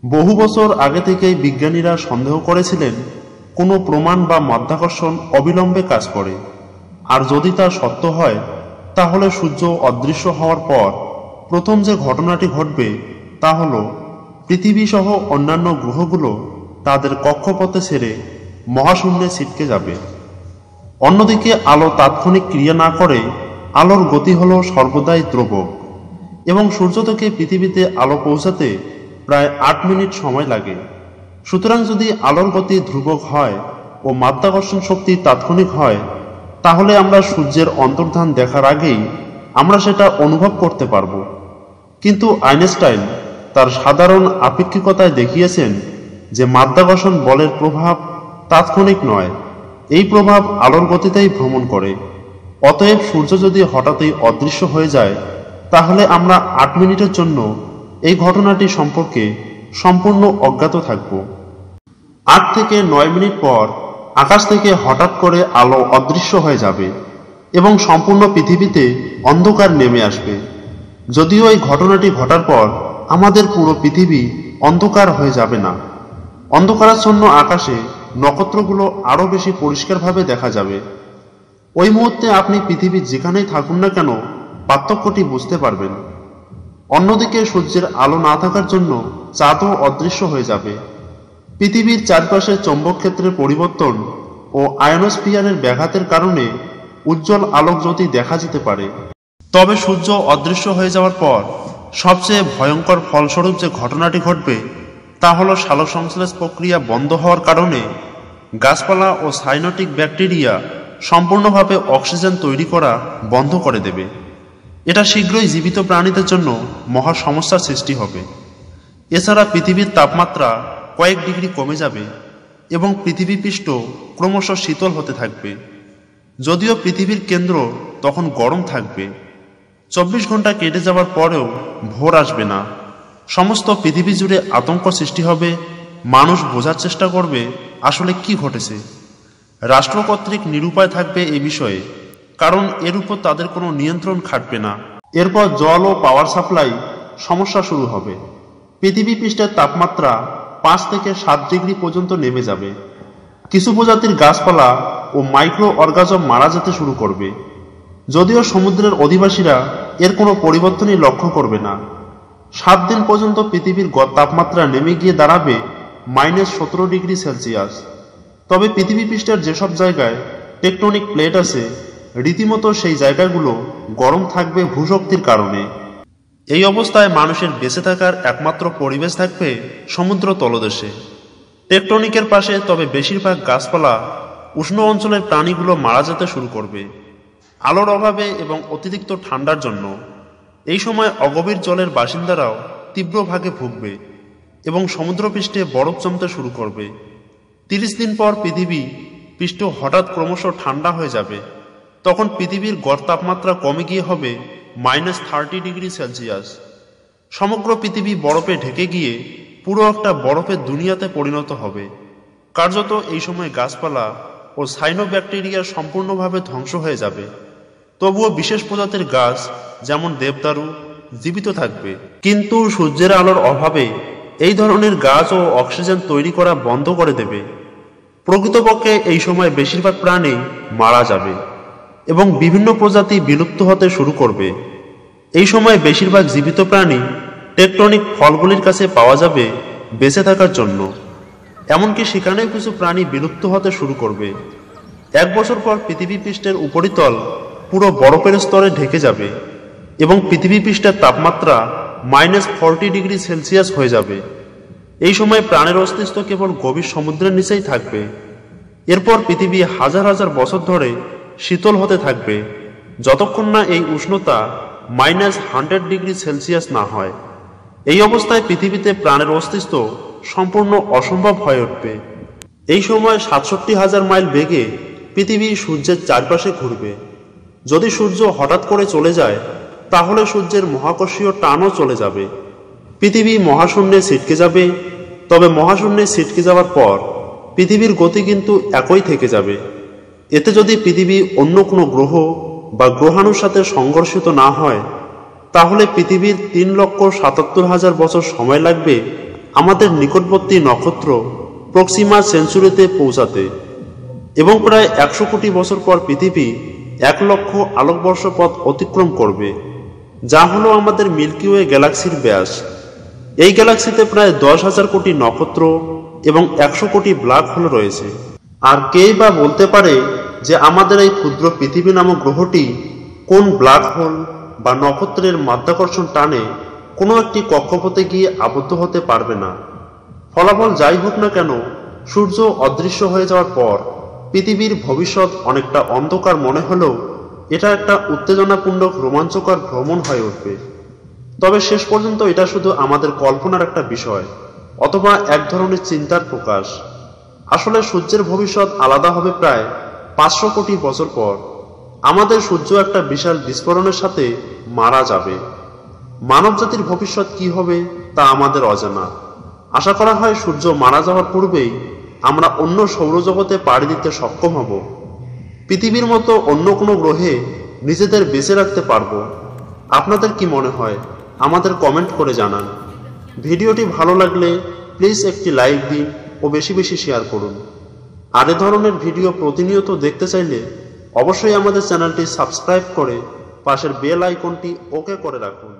বহু বছর আগে থেকেই বিজ্ঞানীরা সন্দেহ করেছিলেন কোনো প্রমাণ বা মাধ্যাকর্ষণ অবিলম্বে কাজ করে, আর যদি তা সত্য হয় তাহলে সূর্য অদৃশ্য হওয়ার পর প্রথম যে ঘটনাটি ঘটবে তা হল পৃথিবী সহ অন্যান্য গ্রহগুলো তাদের কক্ষপথে ছেড়ে মহাশূন্যে ছিটকে যাবে। অন্যদিকে আলো তাৎক্ষণিক ক্রিয়া না করে আলোর গতি হল সর্বদাই ধ্রুবক এবং সূর্য থেকে পৃথিবীতে আলো পৌঁছাতে প্রায় ৮ মিনিট সময় লাগে। সুতরাং যদি আলোর গতি ধ্রুবক হয় ও মাধ্যাকর্ষণ শক্তি তাৎক্ষণিক হয় তাহলে আমরা সূর্যের অন্তর্ধান দেখার আগেই আমরা সেটা অনুভব করতে পারব। কিন্তু আইনস্টাইন তার সাধারণ আপেক্ষিকতায় দেখিয়েছেন যে মাধ্যাকর্ষণ বলের প্রভাব তাৎক্ষণিক নয়, এই প্রভাব আলোর গতিতেই ভ্রমণ করে। অতএব সূর্য যদি হঠাৎই অদৃশ্য হয়ে যায় তাহলে আমরা ৮ মিনিটের জন্য এই ঘটনাটি সম্পর্কে সম্পূর্ণ অজ্ঞাত থাকব। ৮ থেকে ৯ মিনিট পর আকাশ থেকে হঠাৎ করে আলো অদৃশ্য হয়ে যাবে এবং সম্পূর্ণ পৃথিবীতে অন্ধকার নেমে আসবে। যদিও এই ঘটনাটি ঘটার পর আমাদের পুরো পৃথিবী অন্ধকার হয়ে যাবে না, অন্ধকারাচ্ছন্ন আকাশে নক্ষত্রগুলো আরো বেশি পরিষ্কারভাবে দেখা যাবে। ওই মুহূর্তে আপনি পৃথিবীর যেখানেই থাকুন না কেন পার্থক্যটি বুঝতে পারবেন। অন্যদিকে সূর্যের আলো না থাকার জন্য চাঁদও অদৃশ্য হয়ে যাবে। পৃথিবীর চারপাশে চৌম্বক ক্ষেত্রের পরিবর্তন ও আয়নোস্ফিয়ারের ব্যাঘাতের কারণে উজ্জ্বল আলোক জ্যোতি দেখা যেতে পারে। তবে সূর্য অদৃশ্য হয়ে যাওয়ার পর সবচেয়ে ভয়ঙ্কর ফলস্বরূপ যে ঘটনাটি ঘটবে তা হল সালোকসংশ্লেষ প্রক্রিয়া বন্ধ হওয়ার কারণে গাছপালা ও সাইনোটিক ব্যাকটেরিয়া সম্পূর্ণভাবে অক্সিজেন তৈরি করা বন্ধ করে দেবে। এটা শীঘ্রই জীবিত প্রাণীদের জন্য মহা সমস্যার সৃষ্টি হবে। এছাড়া পৃথিবীর তাপমাত্রা কয়েক ডিগ্রি কমে যাবে এবং পৃথিবী পৃষ্ঠ ক্রমশ শীতল হতে থাকবে। যদিও পৃথিবীর কেন্দ্র তখন গরম থাকবে। ২৪ ঘন্টা কেটে যাওয়ার পরেও ভোর আসবে না। সমস্ত পৃথিবী জুড়ে আতঙ্ক সৃষ্টি হবে। মানুষ বোঝার চেষ্টা করবে আসলে কি ঘটেছে। রাষ্ট্র কর্তৃক নিরুপায় থাকবে এই বিষয়ে, কারণ এর উপর তাদের কোনো নিয়ন্ত্রণ খাটবে না। এরপর জল ও পাওয়ার সাপ্লাই সমস্যা শুরু হবে। পৃথিবী পৃষ্ঠের তাপমাত্রা ৫ থেকে ৭ ডিগ্রি পর্যন্ত নেমে যাবে। কিছু প্রজাতির গাছপালা ও মাইক্রো অর্গাজম মারা যেতে শুরু করবে। যদিও সমুদ্রের অধিবাসীরা এর কোনো পরিবর্তনই লক্ষ্য করবে না। ৭ দিন পর্যন্ত পৃথিবীর তাপমাত্রা নেমে গিয়ে দাঁড়াবে -১৭ ডিগ্রি সেলসিয়াস। তবে পৃথিবী পৃষ্ঠের যেসব জায়গায় টেকটনিক প্লেট আছে রীতিমতো সেই জায়গাগুলো গরম থাকবে ভূশক্তির কারণে। এই অবস্থায় মানুষের বেঁচে থাকার একমাত্র পরিবেশ থাকবে সমুদ্র তলদেশে, টেকটনিকের পাশে। তবে বেশিরভাগ গাছপালা উষ্ণ অঞ্চলের প্রাণীগুলো মারা যেতে শুরু করবে আলোর অভাবে এবং অতিরিক্ত ঠান্ডার জন্য। এই সময় অগভীর জলের বাসিন্দারাও তীব্রভাবে ভুগবে এবং সমুদ্রপৃষ্ঠে বরফ জমতে শুরু করবে। ৩০ দিন পর পৃথিবী পৃষ্ঠ হঠাৎ ক্রমশ ঠান্ডা হয়ে যাবে। তখন পৃথিবীর গড় তাপমাত্রা কমে গিয়ে হবে -30 ডিগ্রি সেলসিয়াস। সমগ্র পৃথিবী বরফে ঢেকে গিয়ে পুরো একটা বরফের দুনিয়াতে পরিণত হবে। কার্যত এই সময় গাছপালা ও সাইনোব্যাকটেরিয়া সম্পূর্ণভাবে ধ্বংস হয়ে যাবে। তবুও বিশেষ প্রজাতির গাছ যেমন দেবদারু জীবিত থাকবে। কিন্তু সূর্যের আলোর অভাবে এই ধরনের গাছ ও অক্সিজেন তৈরি করা বন্ধ করে দেবে। প্রকৃতপক্ষে এই সময় বেশিরভাগ প্রাণী মারা যাবে এবং বিভিন্ন প্রজাতি বিলুপ্ত হতে শুরু করবে। এই সময় বেশিরভাগ জীবিত প্রাণী টেকটনিক ফলগুলির কাছে পাওয়া যাবে বেঁচে থাকার জন্য। এমনকি সেখানেও কিছু প্রাণী বিলুপ্ত হতে শুরু করবে। ১ বছর পর পৃথিবী পৃষ্ঠের উপরিতল পুরো বরফের স্তরে ঢেকে যাবে এবং পৃথিবী পৃষ্ঠের তাপমাত্রা -40 ডিগ্রি সেলসিয়াস হয়ে যাবে। এই সময় প্রাণের অস্তিত্ব কেবল গভীর সমুদ্রের নিচেই থাকবে। এরপর পৃথিবী হাজার হাজার বছর ধরে শীতল হতে থাকবে যতক্ষণ না এই উষ্ণতা -100 ডিগ্রি সেলসিয়াস না হয়। এই অবস্থায় পৃথিবীতে প্রাণের অস্তিত্ব সম্পূর্ণ অসম্ভব হয়ে উঠবে। এই সময় ৬৭,০০০ মাইল বেগে পৃথিবী সূর্যের চারপাশে ঘুরবে। যদি সূর্য হঠাৎ করে চলে যায় তাহলে সূর্যের মহাকর্ষীয় টানও চলে যাবে। পৃথিবী মহাশূন্যে ছিটকে যাবে। তবে মহাশূন্যে ছিটকে যাওয়ার পর পৃথিবীর গতি কিন্তু একই থেকে যাবে। এতে যদি পৃথিবী অন্য কোনো গ্রহ বা গ্রহাণুর সাথে সংঘর্ষিত না হয় তাহলে পৃথিবীর ৩,৭৭,০০০ বছর সময় লাগবে আমাদের নিকটবর্তী নক্ষত্র প্রক্সিমা সেঞ্চুরিতে পৌঁছাতে, এবং প্রায় 100 কোটি বছর পর পৃথিবী 1 লক্ষ আলোকবর্ষ পথ অতিক্রম করবে, যা হলো আমাদের মিল্কি ওয়ে গ্যালাক্সির ব্যাস। এই গ্যালাক্সিতে প্রায় 10,000 কোটি নক্ষত্র এবং 100 কোটি ব্ল্যাক হোল রয়েছে। আর কেই বা বলতে পারে যে আমাদের এই ক্ষুদ্র পৃথিবী নামক গ্রহটি কোন ব্ল্যাক হোল বা নক্ষত্রের মাধ্যাকর্ষণ টানে কোনো একটি কক্ষপথে গিয়ে আবদ্ধ হতে পারবে না। ফলাফল যাই হোক না কেন, সূর্য অদৃশ্য হয়ে যাওয়ার পর পৃথিবীর ভবিষ্যৎ অনেকটা অন্ধকার মনে হলেও এটা একটা উত্তেজনাপূর্ণ রোমাঞ্চকর ভ্রমণ হয়ে উঠবে। তবে শেষ পর্যন্ত এটা শুধু আমাদের কল্পনার একটা বিষয়, অথবা এক ধরনের চিন্তার প্রকাশ। আসলে সূর্যের ভবিষ্যৎ আলাদা হবে প্রায় 500 কোটি বছর পর। আমাদের সূর্য একটা বিশাল বিস্ফোরণের সাথে মারা যাবে। মানবজাতির ভবিষ্যৎ কি হবে তা আমাদের অজানা। আশা করা হয় সূর্য মারা যাওয়ার পূর্বেই আমরা অন্য সৌরজগতে পাড়ি দিতে সক্ষম হব, পৃথিবীর মতো অন্য কোনো গ্রহে নিজেদের বেঁচে রাখতে পারবো। আপনাদের কি মনে হয় আমাদের কমেন্ট করে জানান। ভিডিওটি ভালো লাগলে প্লিজ একটি লাইক দিন ও বেশি বেশি শেয়ার করুন। আর এ ধরনের ভিডিও প্রতিনিয়ত দেখতে চাইলে অবশ্যই আমাদের চ্যানেলটি সাবস্ক্রাইব করে পাশের বেল আইকনটি ওকে করে রাখুন।